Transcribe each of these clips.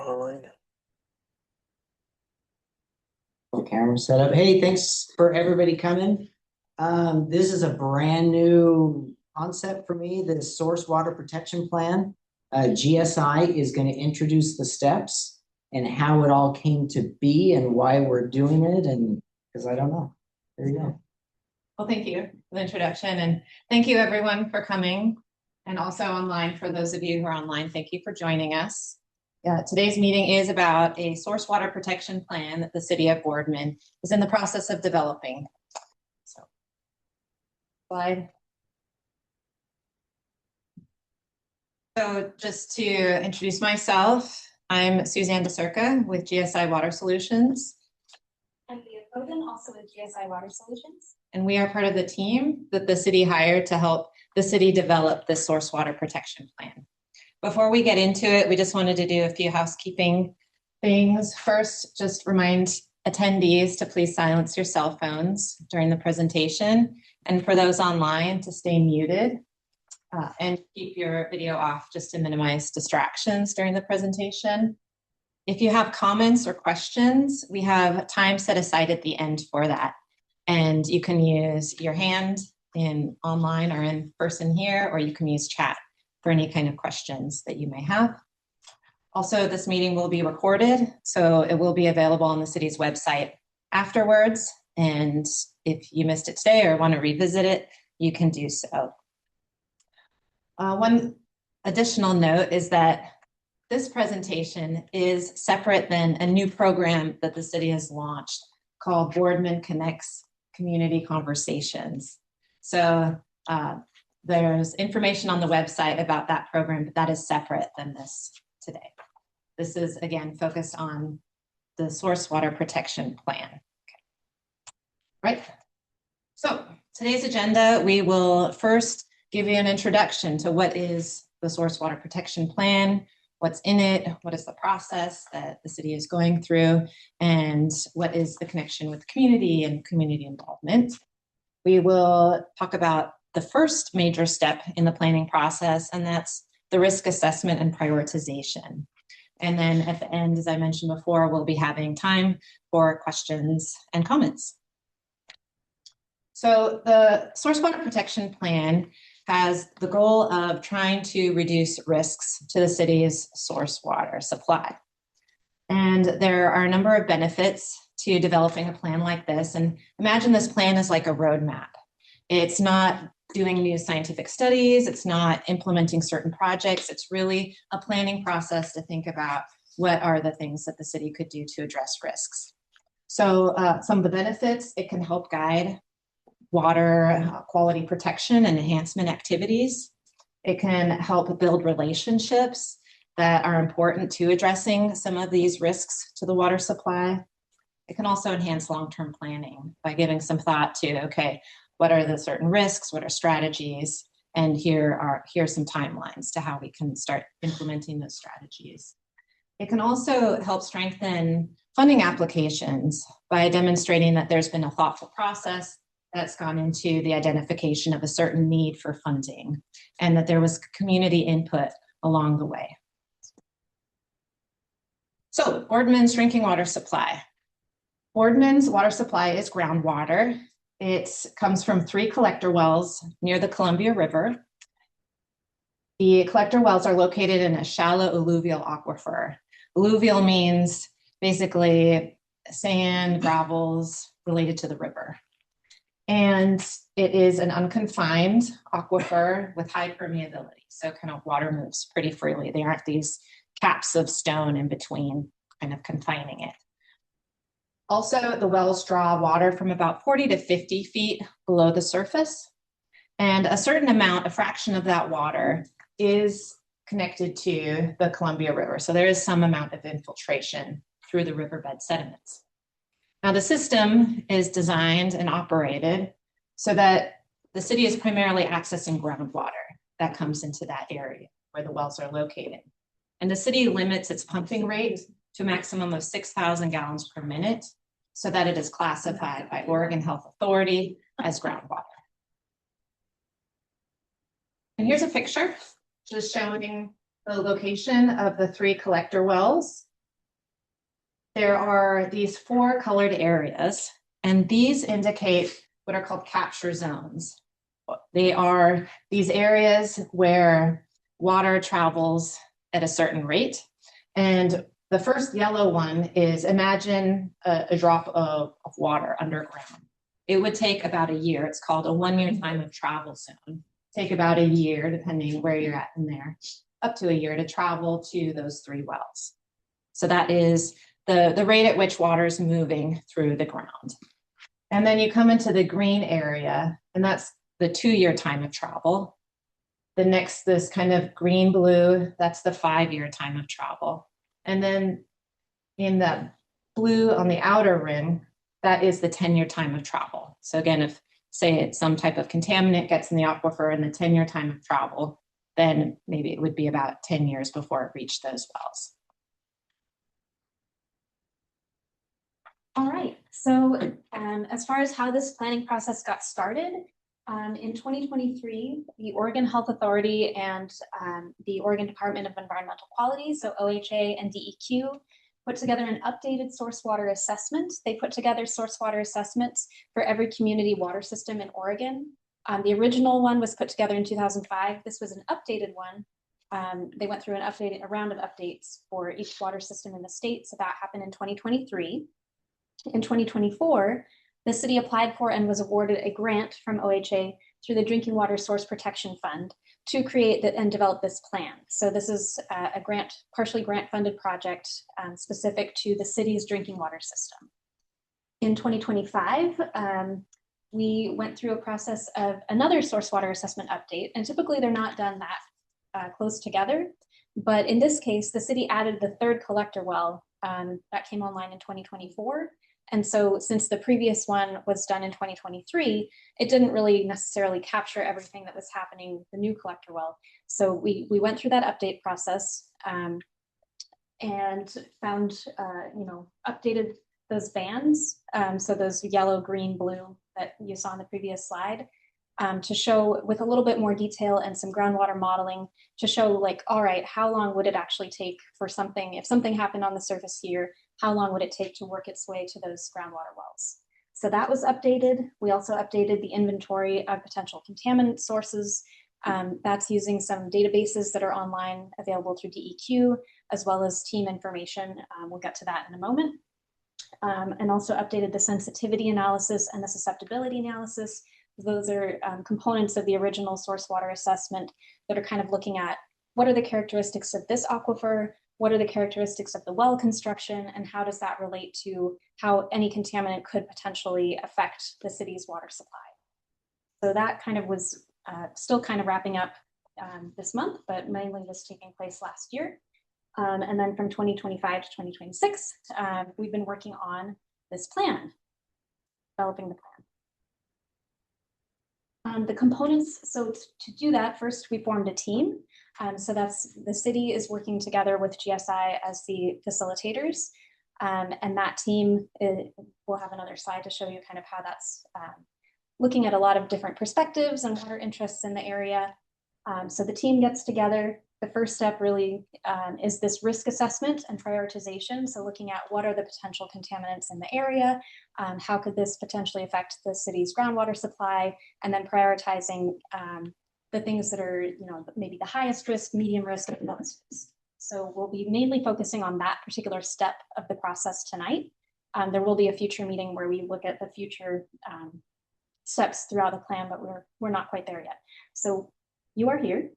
Online. The camera set up. Hey, thanks for everybody coming. This is a brand new concept for me, the Source Water Protection Plan. GSI is going to introduce the steps and how it all came to be and why we're doing it. And because I don't know. There you go. Well, thank you for the introduction, and thank you everyone for coming, and also online for those of you who are online. Thank you for joining us. Today's meeting is about a source water protection plan that the city of Boardman is in the process of developing. So, slide. So just to introduce myself, I'm Suzanne DeCirca with GSI Water Solutions. I'm Leah Foden, also with GSI Water Solutions. And we are part of the team that the city hired to help the city develop this source water protection plan. Before we get into it, we just wanted to do a few housekeeping things. First, just remind attendees to please silence your cell phones during the presentation. And for those online, to stay muted and keep your video off just to minimize distractions during the presentation. If you have comments or questions, we have time set aside at the end for that. And you can use your hand in online or in person here, or you can use chat for any kind of questions that you may have. Also, this meeting will be recorded, so it will be available on the city's website afterwards. And if you missed it today or want to revisit it, you can do so. One additional note is that this presentation is separate than a new program that the city has launched called Boardman Connects Community Conversations. So there's information on the website about that program, but that is separate than this today. This is, again, focused on the source water protection plan. Okay. Right. So today's agenda, we will first give you an introduction to what is the source water protection plan, what's in it, what is the process that the city is going through, and what is the connection with the community and community involvement. We will talk about the first major step in the planning process, and that's the risk assessment and prioritization. And then at the end, as I mentioned before, we'll be having time for questions and comments. So the source water protection plan has the goal of trying to reduce risks to the city's source water supply. And there are a number of benefits to developing a plan like this. And imagine this plan is like a roadmap. It's not doing new scientific studies. It's not implementing certain projects. It's really a planning process to think about what are the things that the city could do to address risks. So some of the benefits, it can help guide water quality protection and enhancement activities. It can help build relationships that are important to addressing some of these risks to the water supply. It can also enhance long-term planning by giving some thought to, okay, what are the certain risks, what are strategies, and here are some timelines to how we can start implementing those strategies. It can also help strengthen funding applications by demonstrating that there's been a thoughtful process that's gone into the identification of a certain need for funding and that there was community input along the way. So Boardman's drinking water supply. Boardman's water supply is groundwater. It comes from 3 collector wells near the Columbia River. The collector wells are located in a shallow alluvial aquifer. Alluvial means basically sand, gravels related to the river. And it is an unconfined aquifer with high permeability. So kind of water moves pretty freely. There aren't these caps of stone in between kind of confining it. Also, the wells draw water from about 40 to 50 feet below the surface. And a certain amount, a fraction of that water is connected to the Columbia River. So there is some amount of infiltration through the riverbed sediments. Now, the system is designed and operated so that the city is primarily accessing groundwater that comes into that area where the wells are located. And the city limits its pumping rate to a maximum of 6,000 gallons per minute so that it is classified by Oregon Health Authority as groundwater. And here's a picture just showing the location of the 3 collector wells. there are these 4 colored areas, and these indicate what are called capture zones. They are these areas where water travels at a certain rate. And the first yellow one is, imagine a drop of water underground. It would take about a year. It's called a 1-year time of travel zone. Take about a year, depending where you're at in there, up to a year to travel to those 3 wells. So that is the rate at which water is moving through the ground. And then you come into the green area, and that's the 2-year time of travel. The next, this kind of green blue, that's the 5-year time of travel. And then in the blue on the outer ring, that is the 10-year time of travel. So again, if say it's some type of contaminant gets in the aquifer in the 10-year time of travel, then maybe it would be about 10 years before it reached those wells. All right, so as far as how this planning process got started, in 2023, the Oregon Health Authority and the Oregon Department of Environmental Quality, so OHA and DEQ, put together an updated source water assessment. They put together source water assessments for every community water system in Oregon. The original one was put together in 2005. This was an updated one. They went through a round of updates for each water system in the state, so that happened in 2023. In 2024, the city applied for and was awarded a grant from OHA through the Drinking Water Source Protection Fund to create and develop this plan. So this is a partially grant-funded project specific to the city's drinking water system. In 2025, we went through a process of another source water assessment update, and typically they're not done that close together. But in this case, the city added the 3rd collector well that came online in 2024. And so since the previous one was done in 2023, it didn't really necessarily capture everything that was happening, the new collector well. So we went through that update process and found, updated those bands. So those yellow, green, blue that you saw in the previous slide, to show with a little bit more detail and some groundwater modeling to show like, all right, how long would it actually take for something, if something happened on the surface here, how long would it take to work its way to those groundwater wells? So that was updated. We also updated the inventory of potential contaminant sources. That's using some databases that are online available through DEQ, as well as team information. We'll get to that in a moment. And also updated the sensitivity analysis and the susceptibility analysis. Those are components of the original source water assessment that are kind of looking at what are the characteristics of this aquifer, what are the characteristics of the well construction, and how does that relate to how any contaminant could potentially affect the city's water supply. So that kind of was still kind of wrapping up this month, but mainly was taking place last year. And then from 2025 to 2026, we've been working on this plan, developing the plan. The components, so to do that, first we formed a team. So that's the city is working together with GSI as the facilitators. And that team, we'll have another slide to show you kind of how that's looking at a lot of different perspectives and water interests in the area. So the team gets together. The first step really is this risk assessment and prioritization. So looking at what are the potential contaminants in the area, how could this potentially affect the city's groundwater supply, and then prioritizing the things that are, maybe the highest risk, medium risk, and lowest risk. So we'll be mainly focusing on that particular step of the process tonight. There will be a future meeting where we look at the future steps throughout the plan, but we're not quite there yet. So you are here.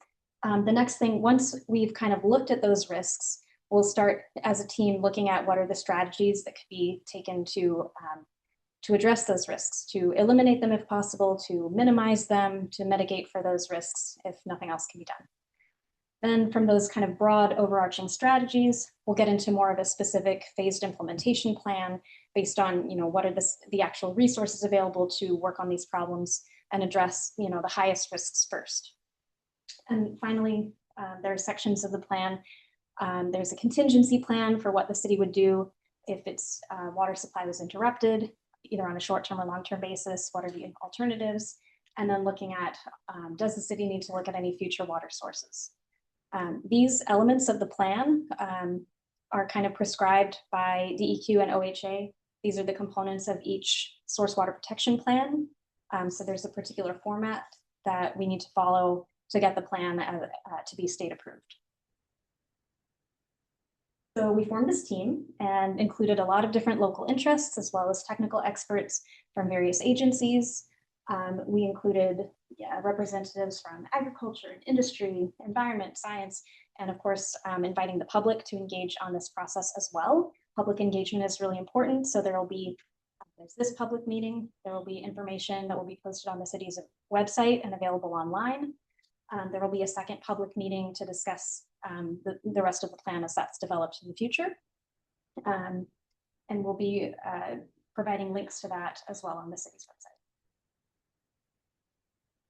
The next thing, once we've kind of looked at those risks, we'll start as a team looking at what are the strategies that could be taken to address those risks, to eliminate them if possible, to minimize them, to mitigate for those risks if nothing else can be done. Then from those kind of broad overarching strategies, we'll get into more of a specific phased implementation plan based on, what are the actual resources available to work on these problems and address, the highest risks first. And finally, there are sections of the plan. There's a contingency plan for what the city would do if its water supply was interrupted, either on a short-term or long-term basis. What are the alternatives? And then looking at, does the city need to look at any future water sources? These elements of the plan are kind of prescribed by DEQ and OHA. These are the components of each source water protection plan. So there's a particular format that we need to follow to get the plan to be state approved. So we formed this team and included a lot of different local interests as well as technical experts from various agencies. We included representatives from agriculture and industry, environment, science, and of course, inviting the public to engage on this process as well. Public engagement is really important. So there's this public meeting, there will be information that will be posted on the city's website and available online. There will be a second public meeting to discuss the rest of the plan as that's developed in the future. And we'll be providing links to that as well on the city's website.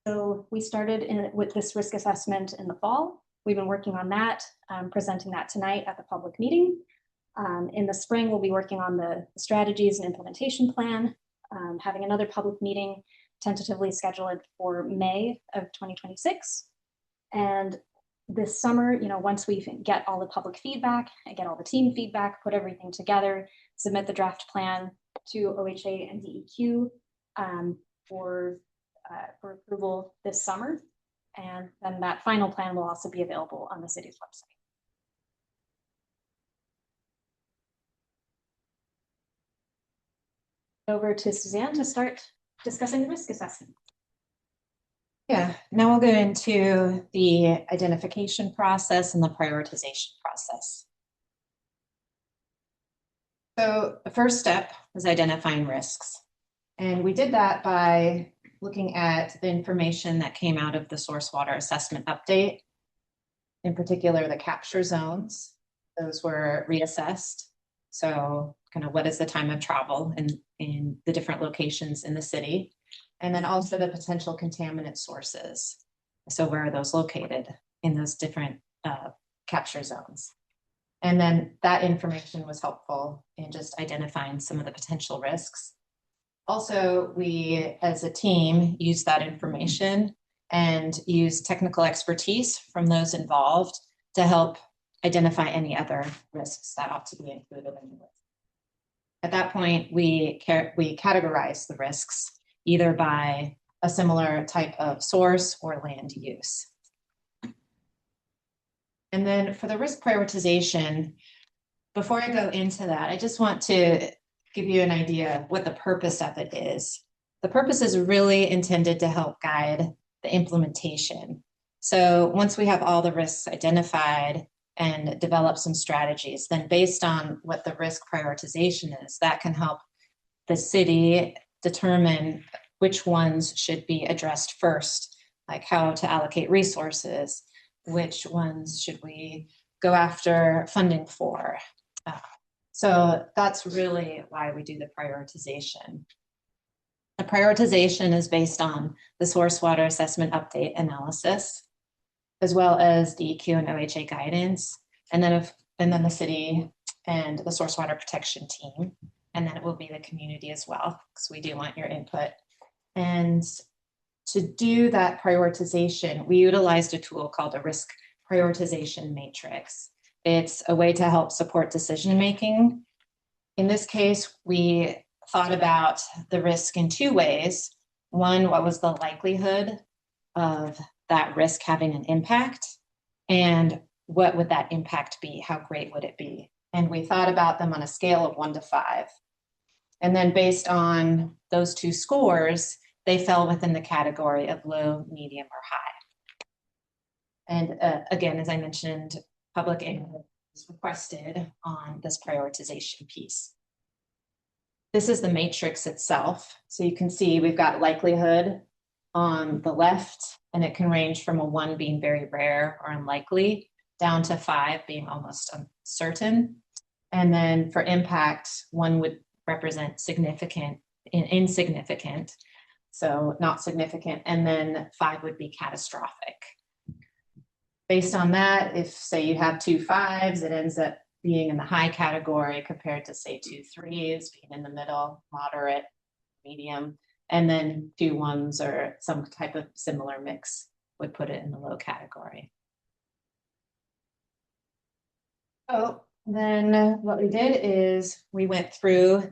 So we started with this risk assessment in the fall. We've been working on that, presenting that tonight at the public meeting. In the spring, we'll be working on the strategies and implementation plan, having another public meeting tentatively scheduled for May of 2026. And this summer, once we get all the public feedback and get all the team feedback, put everything together, submit the draft plan to OHA and DEQ for approval this summer. And then that final plan will also be available on the city's website. Over to Suzanne to start discussing the risk assessment. Yeah, now we'll go into the identification process and the prioritization process. So the first step was identifying risks. And we did that by looking at the information that came out of the source water assessment update, in particular the capture zones. Those were reassessed. So kind of what is the time of travel in the different locations in the city, and then also the potential contaminant sources. So where are those located in those different capture zones? And then that information was helpful in just identifying some of the potential risks. Also, we as a team used that information and used technical expertise from those involved to help identify any other risks that ought to be included in the list. At that point, we categorize the risks either by a similar type of source or land use. And then for the risk prioritization, before I go into that, I just want to give you an idea of what the purpose of it is. The purpose is really intended to help guide the implementation. So once we have all the risks identified and develop some strategies, then based on what the risk prioritization is, that can help the city determine which ones should be addressed first, like how to allocate resources, which ones should we go after funding for. So that's really why we do the prioritization. The prioritization is based on the source water assessment update analysis, as well as DEQ and OHA guidance, and then the city and the source water protection team, and then it will be the community as well, because we do want your input. And to do that prioritization, we utilized a tool called a risk prioritization matrix. It's a way to help support decision making. In this case, we thought about the risk in two ways. One, what was the likelihood of that risk having an impact? And what would that impact be? How great would it be? And we thought about them on a scale of 1 to 5. And then based on those two scores, they fell within the category of low, medium, or high. And again, as I mentioned, public input is requested on this prioritization piece. This is the matrix itself. So you can see we've got likelihood on the left, and it can range from a 1 being very rare or unlikely, down to 5 being almost uncertain. And then for impact, 1 would represent significant and insignificant, so not significant, and then 5 would be catastrophic. Based on that, if say you have 2 5s, it ends up being in the high category compared to say 2 3s being in the middle, moderate, medium, and then 2 1s or some type of similar mix would put it in the low category. So Then what we did is we went through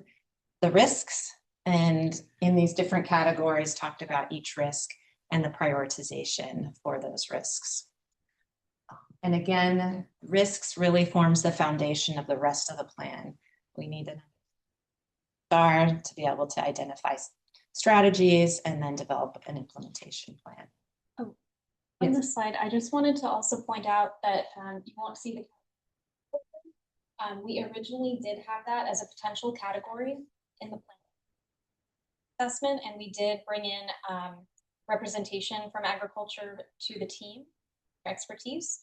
the risks and in these different categories talked about each risk and the prioritization for those risks. And again, risks really forms the foundation of the rest of the plan. We need to start to be able to identify strategies and then develop an implementation plan. Oh, on this slide, I just wanted to also point out that you won't see the we originally did have that as a potential category in the plan assessment, and we did bring in representation from agriculture to the team, expertise.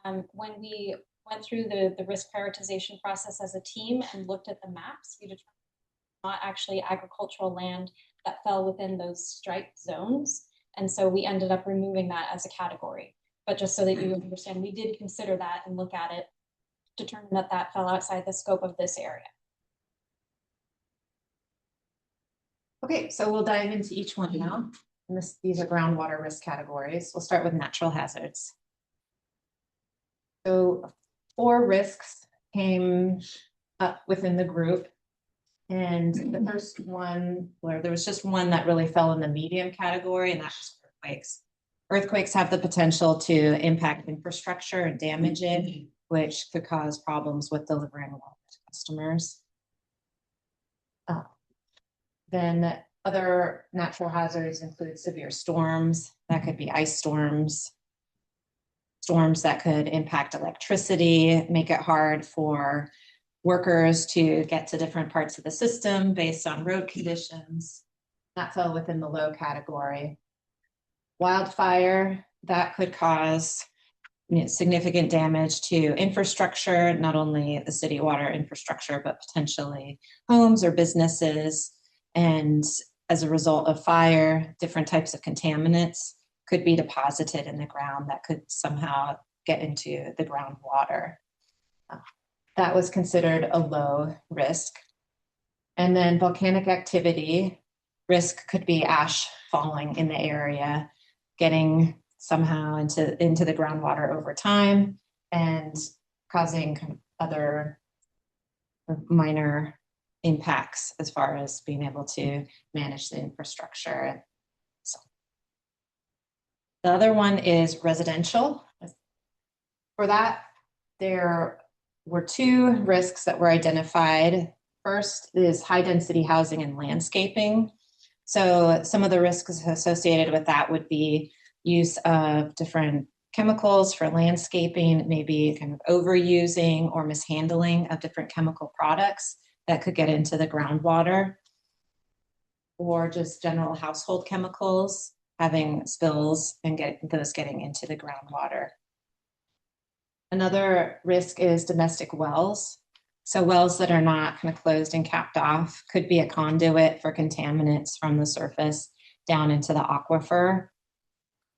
When we went through the risk prioritization process as a team and looked at the maps, we determined not actually agricultural land that fell within those striped zones. And so we ended up removing that as a category. But just so that you understand, we did consider that and look at it, determine that that fell outside the scope of this area. Okay, so we'll dive into each one now. And these are groundwater risk categories. We'll start with natural hazards. So 4 risks came up within the group. And the first one, where there was just one that really fell in the medium category, and that's earthquakes. Earthquakes have the potential to impact infrastructure and damage it, which could cause problems with delivering water to customers. Then other natural hazards include severe storms. That could be ice storms, storms that could impact electricity, make it hard for workers to get to different parts of the system based on road conditions. That fell within the low category. Wildfire, that could cause significant damage to infrastructure, not only the city water infrastructure, but potentially homes or businesses. And as a result of fire, different types of contaminants could be deposited in the ground that could somehow get into the groundwater. That was considered a low risk. And then volcanic activity, risk could be ash falling in the area, getting somehow into the groundwater over time and causing kind of other minor impacts as far as being able to manage the infrastructure. So the other one is residential. For that, there were 2 risks that were identified. First is high density housing and landscaping. So some of the risks associated with that would be use of different chemicals for landscaping, maybe kind of overusing or mishandling of different chemical products that could get into the groundwater, or just general household chemicals, having spills and getting into the groundwater. Another risk is domestic wells. So wells that are not kind of closed and capped off could be a conduit for contaminants from the surface down into the aquifer.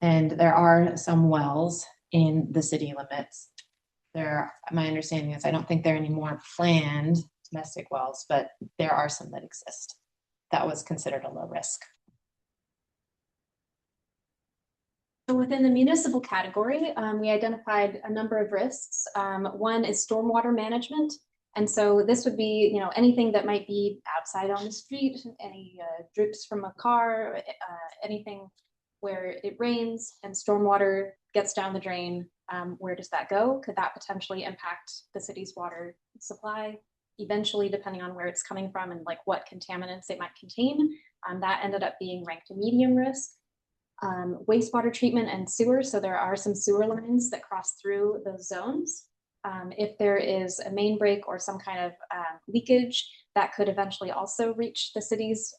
And there are some wells in the city limits. My understanding is I don't think there are any more planned domestic wells, but there are some that exist. That was considered a low risk. So within the municipal category, we identified a number of risks. One is stormwater management. And so this would be, anything that might be outside on the street, any drips from a car, anything where it rains and stormwater gets down the drain. Where does that go? Could that potentially impact the city's water supply? Eventually, depending on where it's coming from and like what contaminants it might contain, that ended up being ranked a medium risk. Wastewater treatment and sewer. So there are some sewer lines that cross through those zones. If there is a main break or some kind of leakage, that could eventually also reach the city's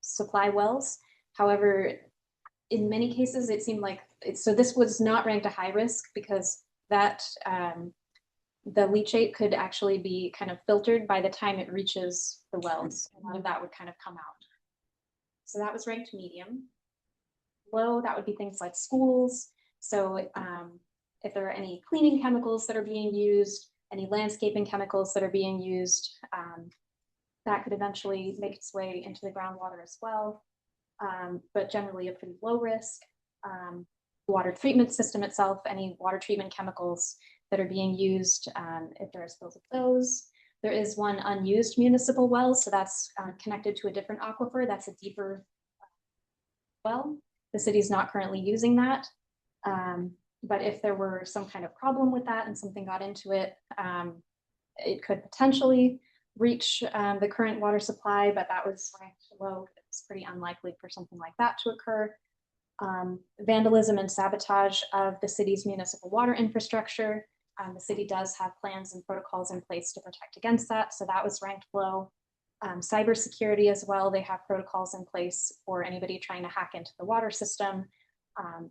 supply wells. However, in many cases, it seemed like, so this was not ranked a high risk because that the leachate could actually be kind of filtered by the time it reaches the wells. A lot of that would kind of come out. So that was ranked medium. Low, that would be things like schools. So if there are any cleaning chemicals that are being used, any landscaping chemicals that are being used, that could eventually make its way into the groundwater as well. But generally a pretty low risk. Water treatment system itself, any water treatment chemicals that are being used, if there are spills of those. There is one unused municipal well, so that's connected to a different aquifer. That's a deeper well. The city's not currently using that. But if there were some kind of problem with that and something got into it, it could potentially reach the current water supply, but that was ranked low. It's pretty unlikely for something like that to occur. Vandalism and sabotage of the city's municipal water infrastructure. The city does have plans and protocols in place to protect against that, so that was ranked low. Cybersecurity as well, they have protocols in place for anybody trying to hack into the water system.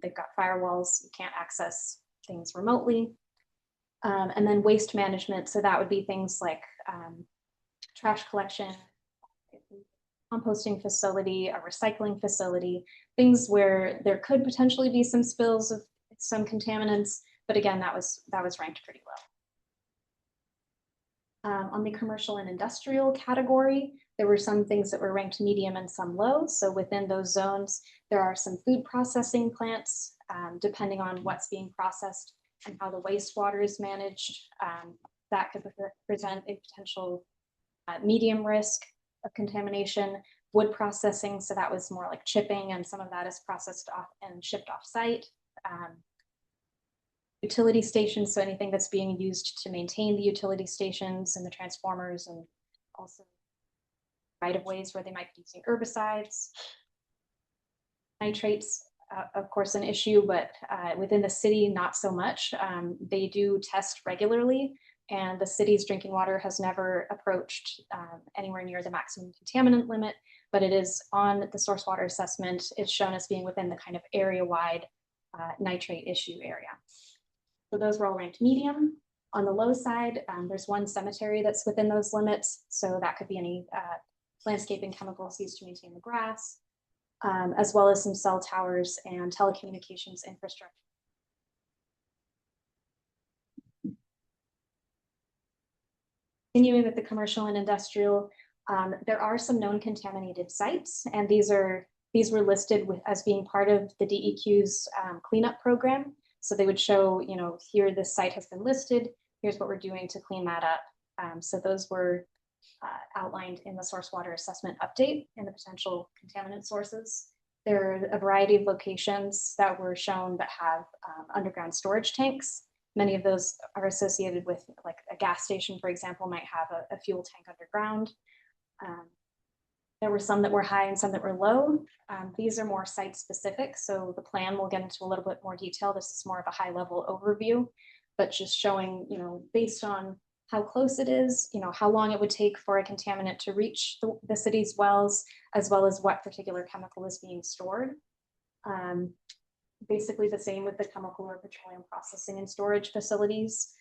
They've got firewalls, you can't access things remotely. And then waste management, so that would be things like trash collection, composting facility, a recycling facility, things where there could potentially be some spills of some contaminants, but again, that was ranked pretty low. On the commercial and industrial category, there were some things that were ranked medium and some low. So within those zones, there are some food processing plants, depending on what's being processed and how the wastewater is managed, that could present a potential medium risk of contamination. Wood processing, so that was more like chipping, and some of that is processed off and shipped off site. Utility stations, so anything that's being used to maintain the utility stations and the transformers, and also right of ways where they might be using herbicides. Nitrates, of course, an issue, but within the city, not so much. They do test regularly, and the city's drinking water has never approached anywhere near the maximum contaminant limit, but it is on the source water assessment. It's shown as being within the kind of area-wide nitrate issue area. So those were all ranked medium. On the low side, there's one cemetery that's within those limits. So that could be any landscaping chemicals used to maintain the grass, as well as some cell towers and telecommunications infrastructure. Continuing with the commercial and industrial, there are some known contaminated sites, and these were listed as being part of the DEQ's cleanup program. So they would show, you know, here this site has been listed, here's what we're doing to clean that up. So those were outlined in the source water assessment update and the potential contaminant sources. There are a variety of locations that were shown that have underground storage tanks. Many of those are associated with, like, a gas station, for example, might have a fuel tank underground. There were some that were high and some that were low. These are more site specific, so the plan will get into a little bit more detail. This is more of a high level overview, but just showing, you know, based on how close it is, you know, how long it would take for a contaminant to reach the city's wells, as well as what particular chemical is being stored. Basically the same with the chemical or petroleum processing and storage facilities.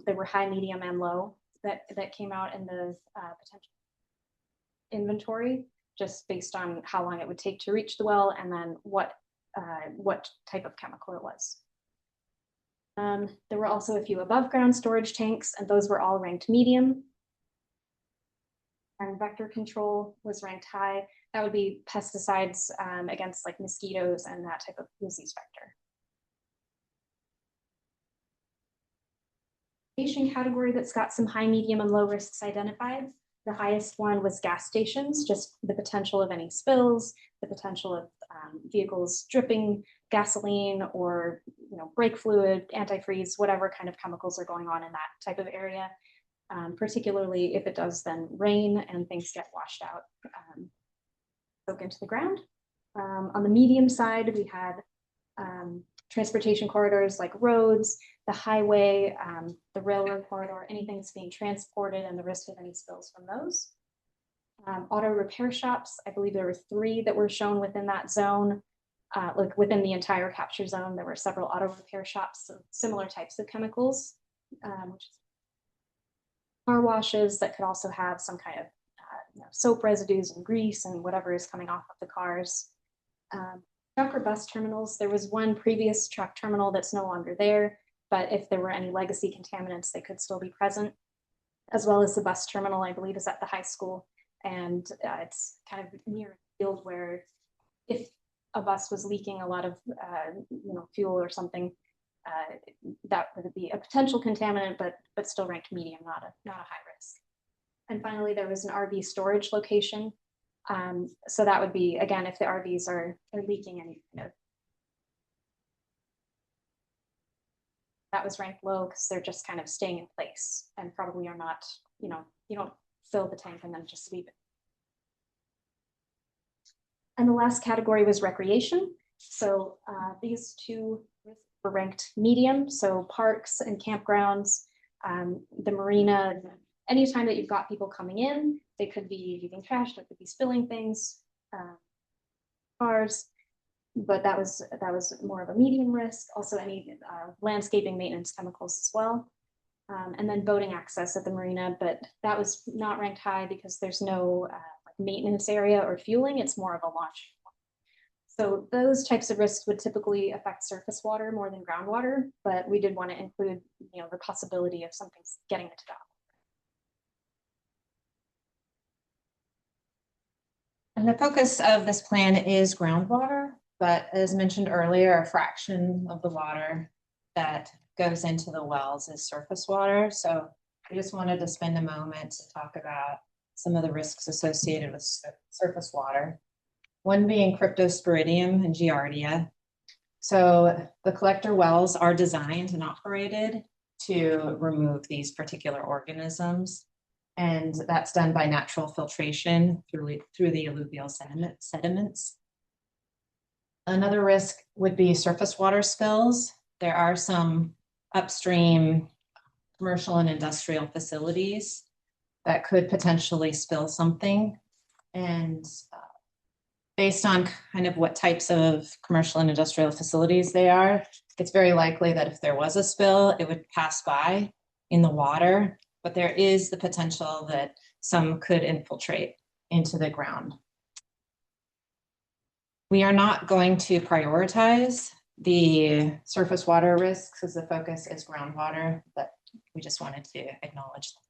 There were high, medium, and low that came out in the potential inventory, just based on how long it would take to reach the well, and then what type of chemical it was. There were also a few above ground storage tanks, and those were all ranked medium. And vector control was ranked high. That would be pesticides against, like, mosquitoes and that type of disease vector. Station category that's got some high, medium, and low risks identified. The highest one was gas stations, just the potential of any spills, the potential of vehicles dripping gasoline or, you know, brake fluid, antifreeze, whatever kind of chemicals are going on in that type of area, particularly if it does then rain and things get washed out, soak into the ground. On the medium side, we had transportation corridors like roads, the highway, the railroad corridor, anything that's being transported, and the risk of any spills from those. Auto repair shops, I believe there were 3 that were shown within that zone. Like within the entire capture zone, there were several auto repair shops of similar types of chemicals. Car washes that could also have some kind of soap residues and grease and whatever is coming off of the cars. Truck or bus terminals, there was one previous truck terminal that's no longer there, but if there were any legacy contaminants, they could still be present, as well as the bus terminal, I believe, is at the high school. And it's kind of near a field where if a bus was leaking a lot of fuel or something, that would be a potential contaminant, but still ranked medium, not a high risk. And finally, there was an RV storage location. So that would be, again, if the RVs are leaking any kind of, that was ranked low because they're just kind of staying in place and probably are not, you don't fill the tank and then just leave it. And the last category was recreation. So these two were ranked medium. So parks and campgrounds, the marina, anytime that you've got people coming in, they could be leaving trash, they could be spilling things, cars, but that was more of a medium risk. Also any landscaping, maintenance, chemicals as well. And then boating access at the marina, but that was not ranked high because there's no maintenance area or fueling, it's more of a launch. So those types of risks would typically affect surface water more than groundwater, but we did want to include, the possibility of something getting into that. And the focus of this plan is groundwater, but as mentioned earlier, a fraction of the water that goes into the wells is surface water. So I just wanted to spend a moment to talk about some of the risks associated with surface water. One being cryptosporidium and giardia. So the collector wells are designed and operated to remove these particular organisms. And that's done by natural filtration through the alluvial sediments. Another risk would be surface water spills. There are some upstream commercial and industrial facilities that could potentially spill something. And based on kind of what types of commercial and industrial facilities they are, it's very likely that if there was a spill, it would pass by in the water, but there is the potential that some could infiltrate into the ground. We are not going to prioritize the surface water risks as the focus is groundwater, but we just wanted to acknowledge them.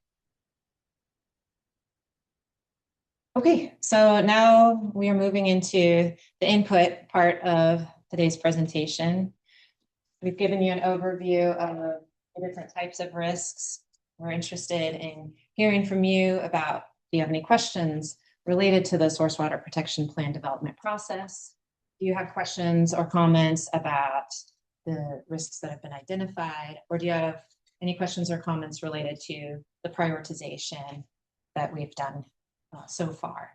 Okay, so now we are moving into the input part of today's presentation. We've given you an overview of the different types of risks. We're interested in hearing from you about, do you have any questions related to the source water protection plan development process? Do you have questions or comments about the risks that have been identified? Or do you have any questions or comments related to the prioritization that we've done so far?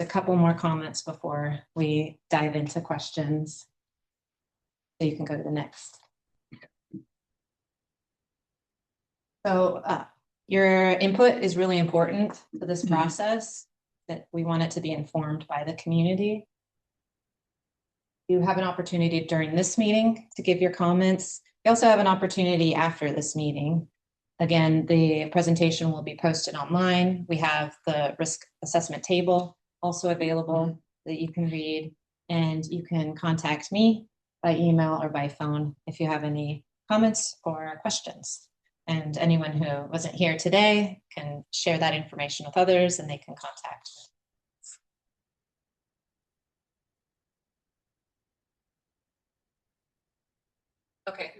A couple more comments before we dive into questions. So you can go to the next. So your input is really important to this process, that we want it to be informed by the community. You have an opportunity during this meeting to give your comments. You also have an opportunity after this meeting. Again, the presentation will be posted online. We have the risk assessment table also available that you can read, and you can contact me by email or by phone if you have any comments or questions. And anyone who wasn't here today can share that information with others and they can contact me. Okay.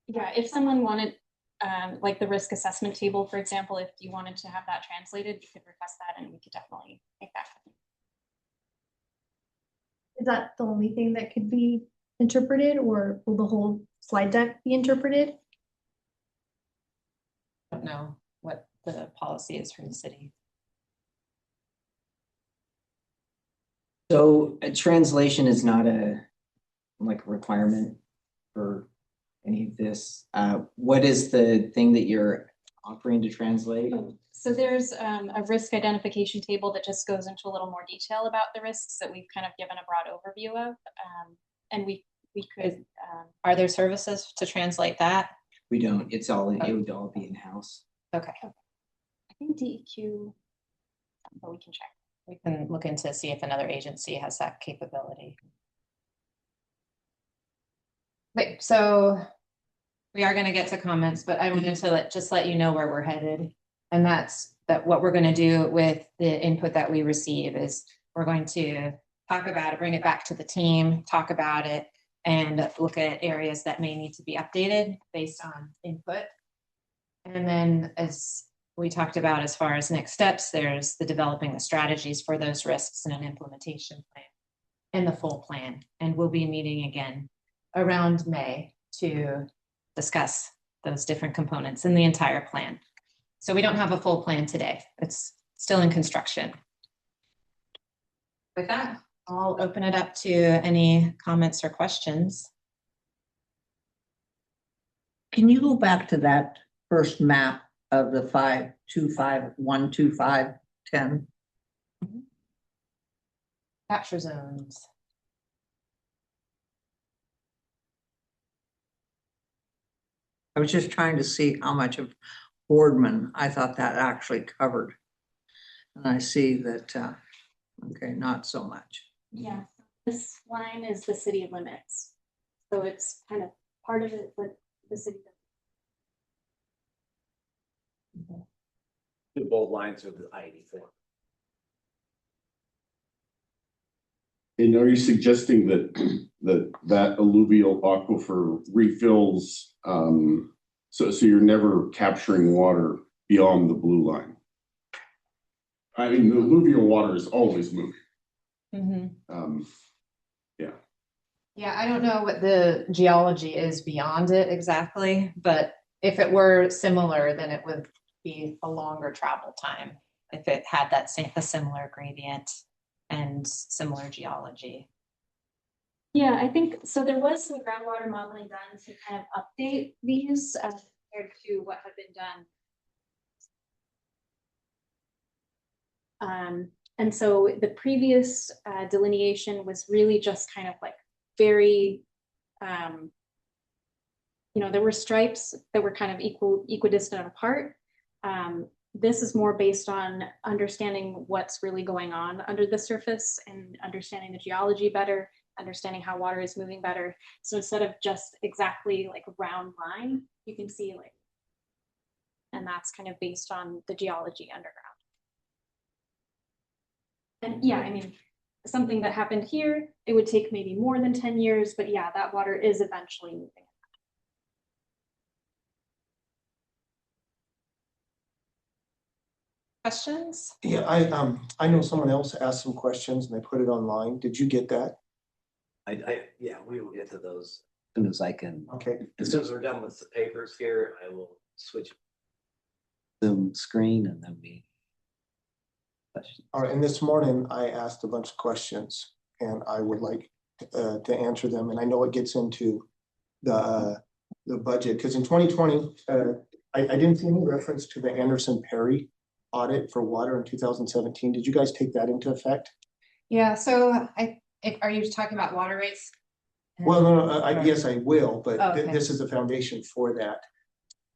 Yeah, if someone wanted, like the risk assessment table, for example, if you wanted to have that translated, you could request that and we could definitely make that happen. Is that the only thing that could be interpreted, or will the whole slide deck be interpreted? I don't know what the policy is from the city. So a translation is not a requirement for any of this. What is the thing that you're offering to translate? So there's a risk identification table that just goes into a little more detail about the risks that we've kind of given a broad overview of. And we could. Are there services to translate that? We don't. It's all it would all be in-house. Okay. I think DEQ, but we can check. We can look into see if another agency has that capability. Okay, so we are going to get to comments, but I wanted to just let you know where we're headed. And that's what we're going to do with the input that we receive is we're going to talk about it, bring it back to the team, talk about it, and look at areas that may need to be updated based on input. And then, as we talked about, as far as next steps, there's the developing the strategies for those risks and an implementation plan and the full plan. And we'll be meeting again around May to discuss those different components in the entire plan. So we don't have a full plan today. It's still in construction. With that, I'll open it up to any comments or questions. Can you go back to that first map of the 525-125-10? Capture zones. I was just trying to see how much of Boardman I thought that actually covered. And I see that, okay, not so much. Yeah, this line is the city limits. So it's kind of part of it, but the city. Both lines of the I-84. And are you suggesting that that alluvial aquifer refills, so you're never capturing water beyond the blue line? I mean, the alluvial water is always moving. Yeah, I don't know what the geology is beyond it exactly, but if it were similar, then it would be a longer travel time if it had that same, a similar gradient and similar geology. Yeah, I think, so there was some groundwater modeling done to kind of update these compared to what had been done. And so the previous delineation was really just kind of like very, there were stripes that were kind of equidistant apart. This is more based on understanding what's really going on under the surface and understanding the geology better, understanding how water is moving better. So instead of just exactly like a round line, you can see like, and that's kind of based on the geology underground. And yeah, I mean, something that happened here, it would take maybe more than 10 years, but yeah, that water is eventually moving. Questions? Yeah, I know someone else asked some questions and they put it online. Did you get that? Yeah, we will get to those as soon as I can. Okay. As soon as we're done with the papers here, I will switch Zoom screen and then we. All right, and this morning I asked a bunch of questions and I would like to answer them. And I know it gets into the budget, because in 2020, I didn't see any reference to the Anderson Perry audit for water in 2017. Did you guys take that into effect? Yeah, so are you talking about water rates? Well, no, yes, I will, but Okay. this is the foundation for that.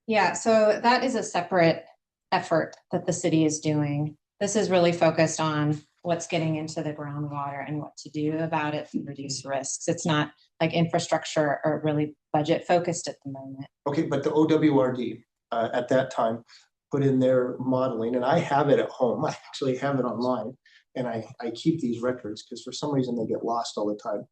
Yeah, so that is a separate effort that the city is doing. This is really focused on what's getting into the groundwater and what to do about it to reduce risks. It's not like infrastructure or really budget focused at the moment. Okay, but the OWRD at that time put in their modeling, and I have it at home. I actually have it online, and I keep these records because for some reason they get lost all the time.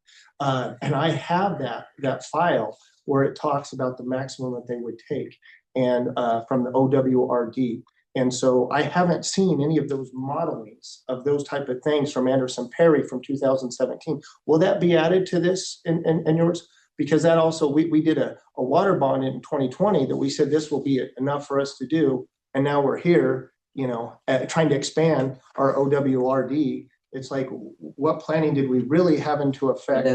And I have that file where it talks about the maximum that they would take, and from the OWRD. And so I haven't seen any of those modelings of those type of things from Anderson Perry from 2017. Will that be added to this in yours? Because that also, we did a water bond in 2020 that we said this will be enough for us to do. And now we're here, trying to expand our OWRD. It's like, what planning did we really have into effect?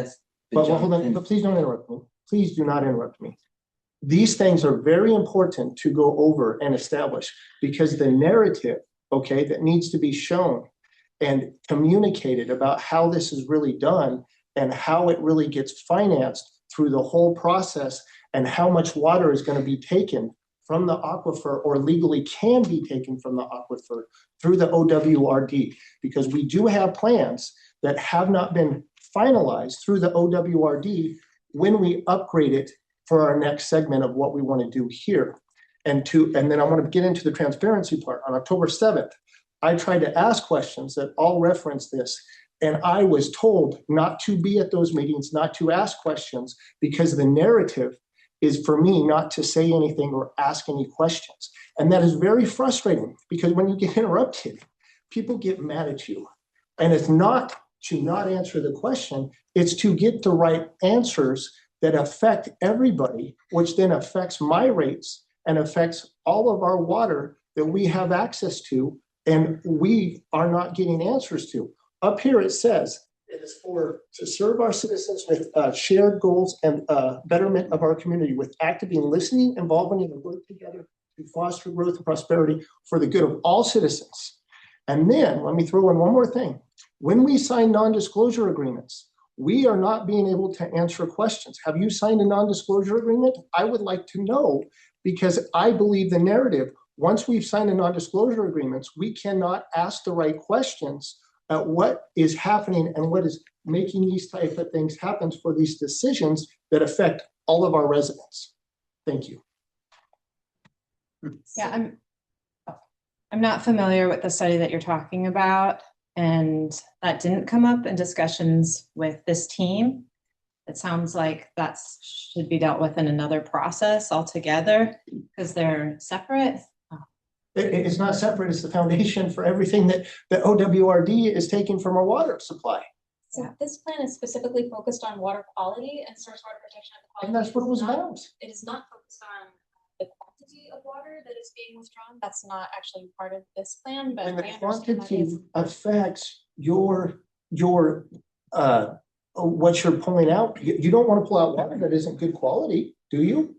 But hold on, but please don't interrupt me. Please do not interrupt me. These things are very important to go over and establish, because the narrative, okay, that needs to be shown and communicated about how this is really done and how it really gets financed through the whole process, and how much water is going to be taken from the aquifer or legally can be taken from the aquifer through the OWRD, because we do have plans that have not been finalized through the OWRD when we upgrade it for our next segment of what we want to do here. And then I want to get into the transparency part. On October 7th, I tried to ask questions that all reference this, And I was told not to be at those meetings, not to ask questions, because the narrative is for me not to say anything or ask any questions. And that is very frustrating, because when you get interrupted, people get mad at you. And it's not to not answer the question, it's to get the right answers that affect everybody, which then affects my rates and affects all of our water that we have access to, and we are not getting answers to. Up here it says, it is to serve our citizens with shared goals and betterment of our community with active listening, involvement, and work together to foster growth and prosperity for the good of all citizens. And then let me throw in one more thing. When we sign non-disclosure agreements, we are not being able to answer questions. Have you signed a non-disclosure agreement? I would like to know, because I believe the narrative, once we've signed a non-disclosure agreements, we cannot ask the right questions at what is happening and what is making these type of things happen for these decisions that affect all of our residents. Thank you. Yeah, I'm not familiar with the study that you're talking about, and that didn't come up in discussions with this team. It sounds like that should be dealt with in another process altogether, because they're separate. It's not separate, it's the foundation for everything that OWRD is taking from our water supply. So this plan is specifically focused on water quality and source water protection. And that's what it was about. It is not focused on the quantity of water that is being withdrawn. That's not actually part of this plan, but And the I understand that quantity is affects your what you're pulling out. You don't want to pull out water that isn't good quality, do you?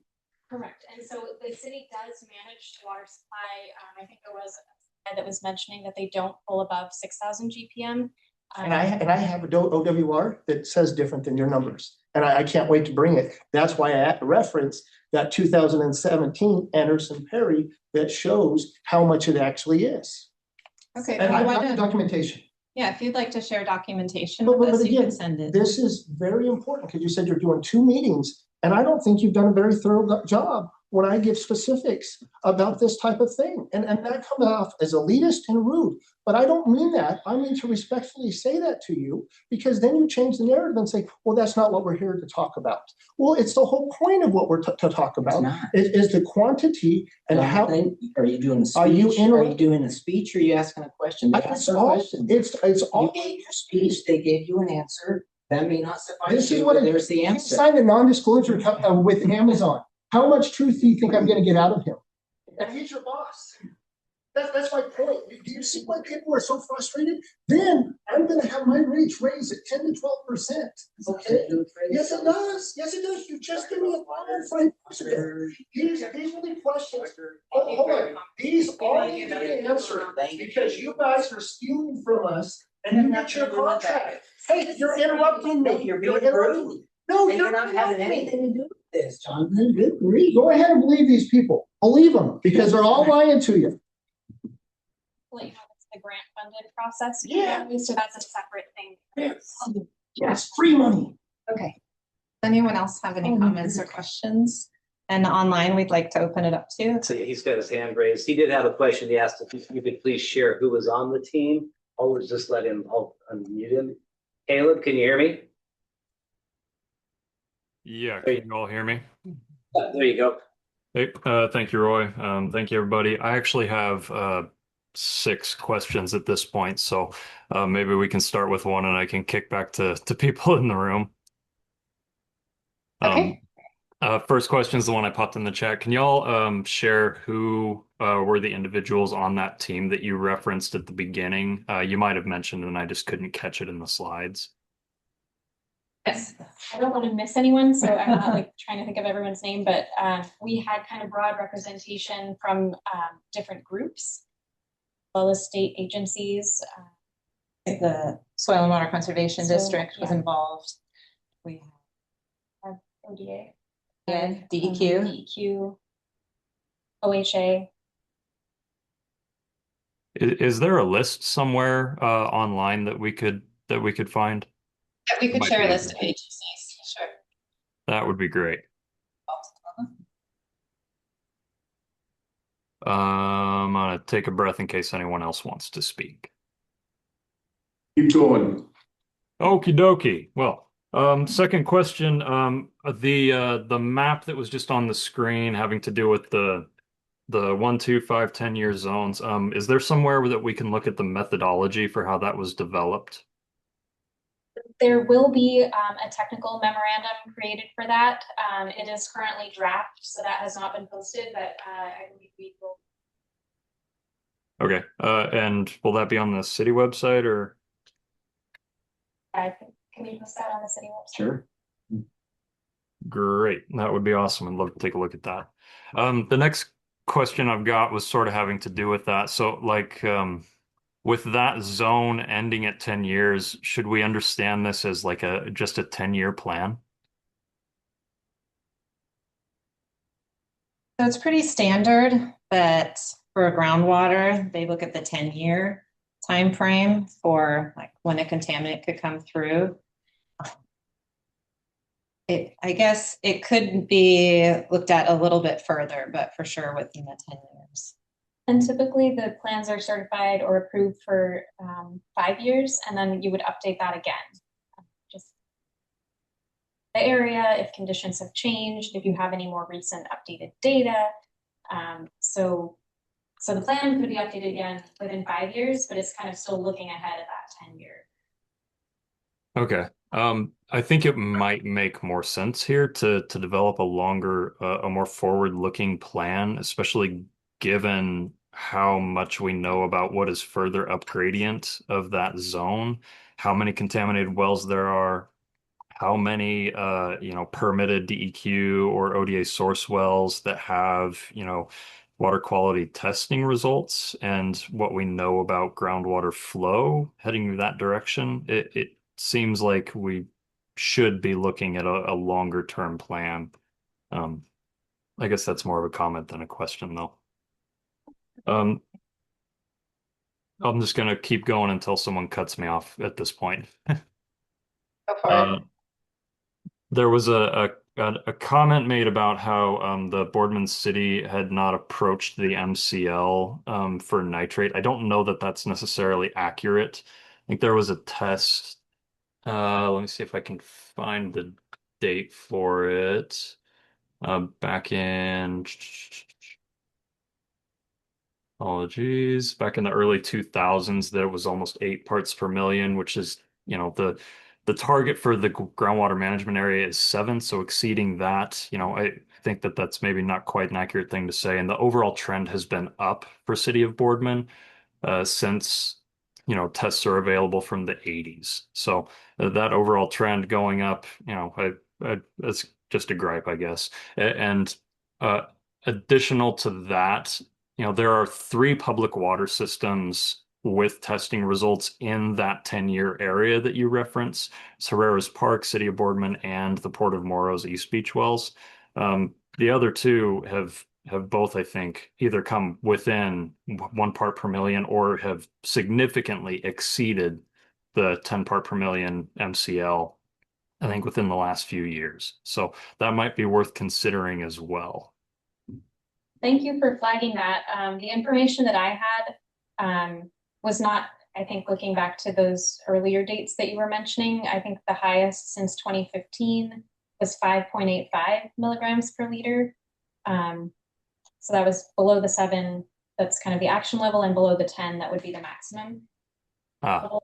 correct. And so the city does manage the water supply. I think there was a slide that was mentioning that they don't pull above 6,000 GPM. And I have a OWR that says different than your numbers. And I can't wait to bring it. That's why I referenced that 2017 Anderson Perry that shows how much it actually is. Okay, And if I you got wanna- the documentation. yeah, if you'd like to share documentation But with us, you again, can send it. this is very important, because you said you're doing 2 meetings, and I don't think you've done a very thorough job when I give specifics about this type of thing. And that comes off as elitist and rude, but I don't mean that. I mean to respectfully say that to you, because then you change the narrative and say, well, that's not what we're here to talk about. Well, it's the whole point of what we're to talk about is the quantity and how. Are you doing a Are you speech? Are you doing a speech, or are you asking a question? They asked It's a all, question. it's all. You gave your speech, they gave you an answer. That may not suffice This is you, what but it- there's the You answer. signed a non-disclosure with Amazon. How much truth do you think I'm gonna get out of him? And he's your boss. That's my point. Do you see why people are so frustrated? Then I'm gonna have my rates raised at 10 to 12%. Okay? Yes, it does. Yes, it does. You just give me a fire for These are the questions. Hold on. These all need to be answered, because you guys are stealing from us and you got your contract. Hey, you're interrupting me. You're being interrupting rude. No, And you're you're not having interrupting me. anything to do with this, Jonathan. Good grief. Go ahead and believe these people. Believe them, because they're all lying to you. Let you know it's the grant funded process. Yeah. So that's a separate thing. Yes, free money. Okay. Anyone else have any comments or questions? And online, we'd like to open it up to. So he's got his hand raised. He did have a question. He asked if you could please share who was on the team. Always just let him, I'll unmute him. Caleb, can you hear me? Yeah, can you all hear me? There you go. Hey, thank you, Roy. Thank you, everybody. I actually have 6 questions at this point, so maybe we can start with one and I can kick back to people in the room. Okay. First question is the one I popped in the chat. Can y'all share who were the individuals on that team that you referenced at the beginning? You might have mentioned and I just couldn't catch it in the slides. Yes. I don't want to miss anyone, so I'm not like trying to think of everyone's name, but we had kind of broad representation from different groups, as well as state agencies. The Soil and Water Conservation So, District was yeah. involved. We ODA. had DEQ. DEQ. OHA. Is there a list somewhere online that we could find? We could Might share be a list easier. of agencies, sure. That would be great. I'm gonna take a breath in case anyone else wants to speak. Keep going. Okie dokie. Well, second question, the map that was just on the screen having to do with the 1, 2, 5, 10 year zones, is there somewhere that we can look at the methodology for how that was developed? There will be a technical memorandum created for that. It is currently draft, so that has not been posted, but I believe we will. Okay, and will that be on the city website or? Can we post that on the city website? Sure. Great, that would be awesome. I'd love to take a look at that. The next question I've got was sort of having to do with that. So like, with that zone ending at 10 years, should we understand this as like just a 10-year plan? So it's pretty standard that for groundwater, they look at the 10-year time frame for like when a contaminant could come through. I guess it could be looked at a little bit further, but for sure within the 10 years. And typically the plans are certified or approved for 5 years, and then you would update that again. Just the area, if conditions have changed, if you have any more recent updated data. So the plan could be updated again within 5 years, but it's kind of still looking ahead of that 10-year. Okay. I think it might make more sense here to develop a longer, a more forward-looking plan, especially given how much we know about what is further up gradient of that zone, how many contaminated wells there are, how many permitted DEQ or ODA source wells that have, water quality testing results and what we know about groundwater flow heading that direction. It seems like we should be looking at a longer term plan. I guess that's more of a comment than a question though. I'm just gonna keep going until someone cuts me off at this point. Go for Uh, it. There was a comment made about how the Boardman city had not approached the MCL for nitrate. I don't know that that's necessarily accurate. I think there was a test. Let me see if I can find the date for it. Back in Apologies. Back in the early 2000s, there was almost 8 parts per million, which is, the target for the groundwater management area is 7. So exceeding that, I think that that's maybe not quite an accurate thing to say. And the overall trend has been up for City of Boardman since, tests are available from the 80s. So that overall trend going up, that's just a gripe, I guess. And uh, additional to that, there are 3 public water systems with testing results in that 10-year area that you reference. It's Herrera's Park, City of Boardman, and the Port of Morrow's East Beach wells. The other 2 have both, I think, either come within 1 part per million or have significantly exceeded the 10 part per million MCL, I think, within the last few years. So that might be worth considering as well. Thank you for flagging that. The information that I had was not, I think, looking back to those earlier dates that you were mentioning. I think the highest since 2015 was 5.85 milligrams per liter. So that was below the 7, that's kind of the action level, and below the 10, that would be the maximum. And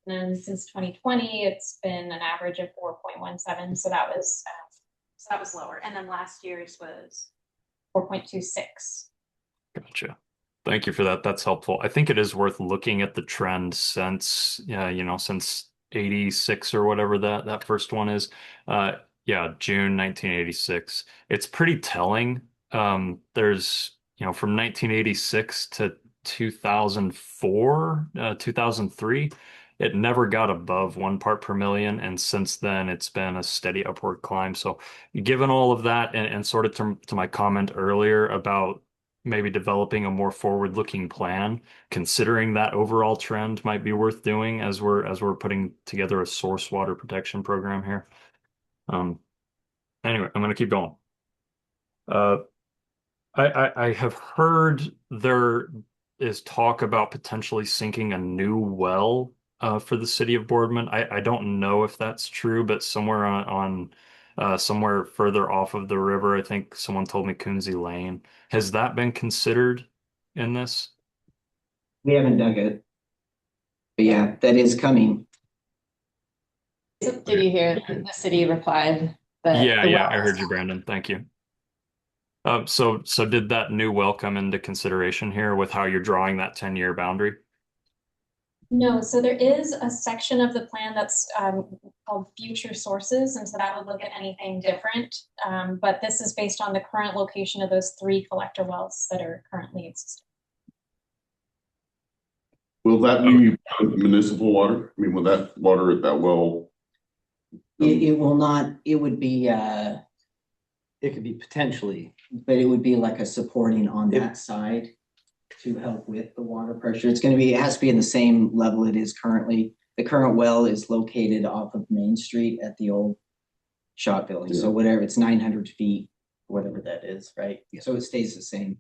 then since 2020, it's been an average of 4.17. So that was lower. And then last year's was 4.26. Gotcha. Thank you for that. That's helpful. I think it is worth looking at the trend since, since 86 or whatever that first one is. Yeah, June 1986. It's pretty telling. There's, from 1986 to 2004, 2003, it never got above 1 part per million. And since then, it's been a steady upward climb. So given all of that and sort of to my comment earlier about maybe developing a more forward-looking plan, considering that overall trend might be worth doing as we're putting together a source water protection program here. Anyway, I'm going to keep going. I have heard there is talk about potentially sinking a new well for the city of Boardman. I don't know if that's true, but somewhere somewhere further off of the river, I think someone told me Coonsey Lane. Has that been considered in this? We haven't dug it. But yeah, that is coming. Did you hear the city replied that? Yeah, the yeah, I wells- heard you, Brandon. Thank you. So did that new well come into consideration here with how you're drawing that 10-year boundary? No, so there is a section of the plan that's called future sources, and so that would look at anything different. But this is based on the current location of those 3 collector wells that are currently existing. Will that be municipal water? I mean, will that water at that well? It will not, it would be, It could be potentially. but it would be like a supporting on that side to help with the water pressure. It's gonna be, it has to be in the same level it is currently. The current well is located off of Main Street at the old shop building. So whatever, it's 900 feet, whatever that is, right? So it stays the same.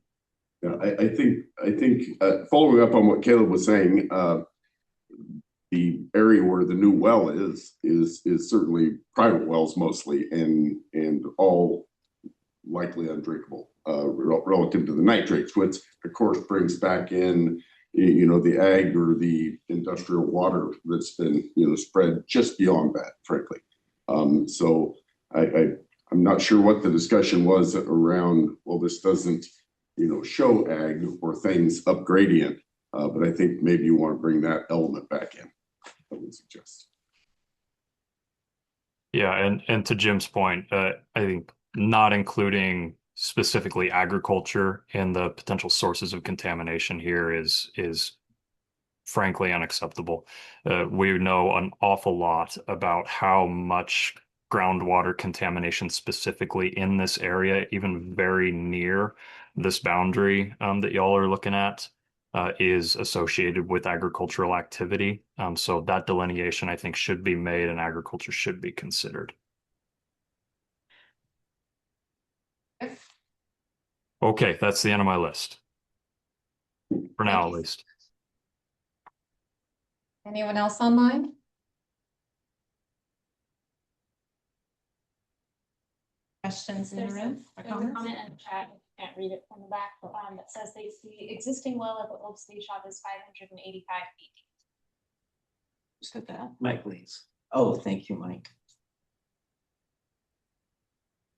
Yeah, I think, following up on what Caleb was saying, the area where the new well is certainly private wells mostly and all likely undrinkable, relative to the nitrates, which of course brings back in, the ag or the industrial water that's been, spread just beyond that, frankly. So I'm not sure what the discussion was around, well, this doesn't, show ag or things up gradient, but I think maybe you want to bring that element back in. I would suggest. Yeah, and to Jim's point, I think not including specifically agriculture and the potential sources of contamination here is frankly unacceptable. We know an awful lot about how much groundwater contamination specifically in this area, even very near this boundary that y'all are looking at, is associated with agricultural activity. So that delineation, I think, should be made and agriculture should be considered. Okay, that's the end of my list. For now, at least. Anyone else online? Questions in the room? or There's a comments? comment in the chat, I can't read it from the back, but that says the existing well at the old state shop is 585 feet. Who said that? Mike Lees. Oh, thank you, Mike.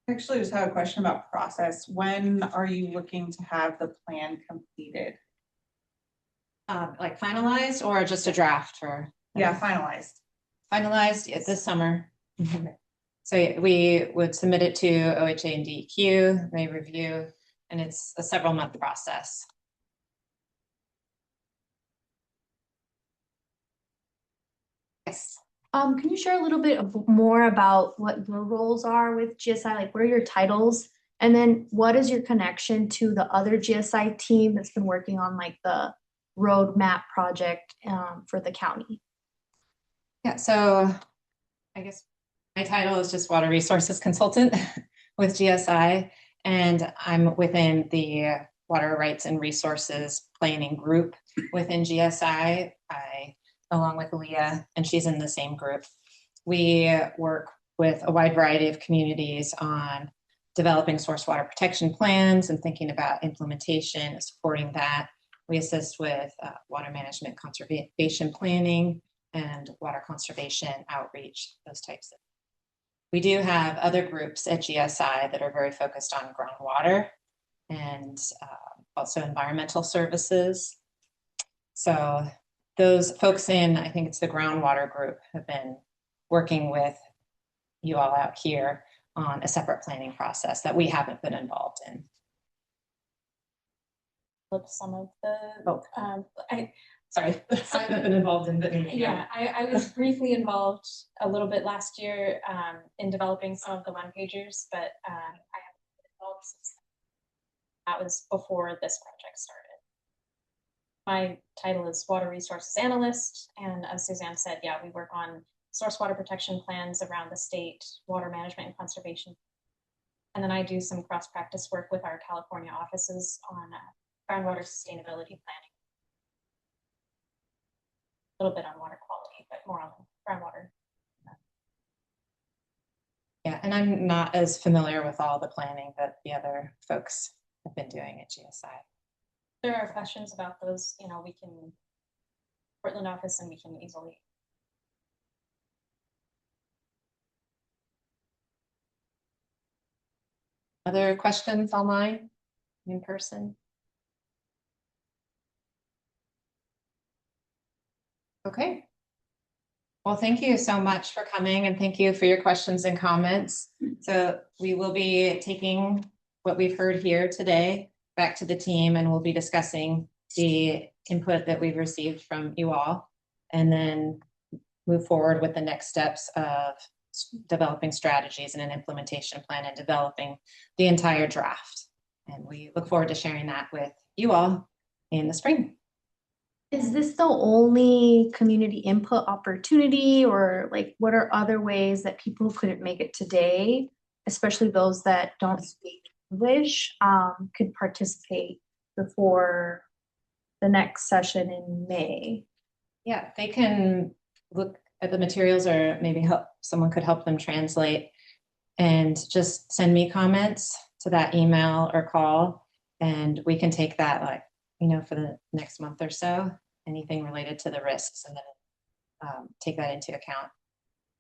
Actually, just have a question about process. When are you looking to have the plan completed? Like finalized or just a draft for? Yeah, finalized. Finalized this summer. So yeah, we would submit it to OHA and DEQ, they review, and it's a several-month process. Yes. Can you share a little bit more about what your roles are with GSI? Like, what are your titles? And then what is your connection to the other GSI team that's been working on like the roadmap project for the county? Yeah, so I guess my title is just Water Resources Consultant with GSI, and I'm within the Water Rights and Resources Planning Group within GSI. Along with Leah, and she's in the same group. We work with a wide variety of communities on developing source water protection plans and thinking about implementation and supporting that. We assist with water management conservation planning and water conservation outreach, those types of. We do have other groups at GSI that are very focused on groundwater and also environmental services. So those folks in, I think it's the groundwater group, have been working with you all out here on a separate planning process that we haven't been involved in. Some of the, Sorry, I haven't been involved in, but yeah, I was briefly involved a little bit last year in developing some of the one pagers, but I haven't been involved since then. That was before this project started. My title is Water Resources Analyst, and as Suzanne said, yeah, we work on source water protection plans around the state, water management and conservation. And then I do some cross-practice work with our California offices on groundwater sustainability planning. A little bit on water quality. And I'm not as familiar with all the planning that the other folks have been doing at GSI. There are questions about those, we can, Portland office, and we can easily. Other questions online, in person? Okay. Well, thank you so much for coming and thank you for your questions and comments. So we will be taking what we've heard here today back to the team, and we'll be discussing the input that we've received from you all, and then move forward with the next steps of developing strategies and an implementation plan and developing the entire draft. And we look forward to sharing that with you all in the spring. Is this the only community input opportunity, or like what are other ways that people who couldn't make it today, especially those that don't speak English, could participate before the next session in May? Yeah, they can look at the materials, or maybe someone could help them translate, and just send me comments to that email or call, and we can take that for the next month or so, anything related to the risks, and then take that into account.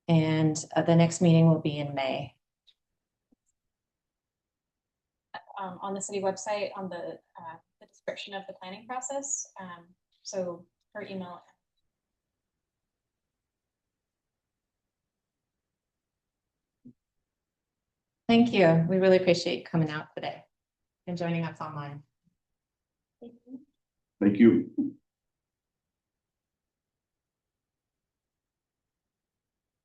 And the next meeting will be in May. On the city website, on the description of the planning process. So her email. Thank you. We really appreciate you coming out today and joining us online. Thank you.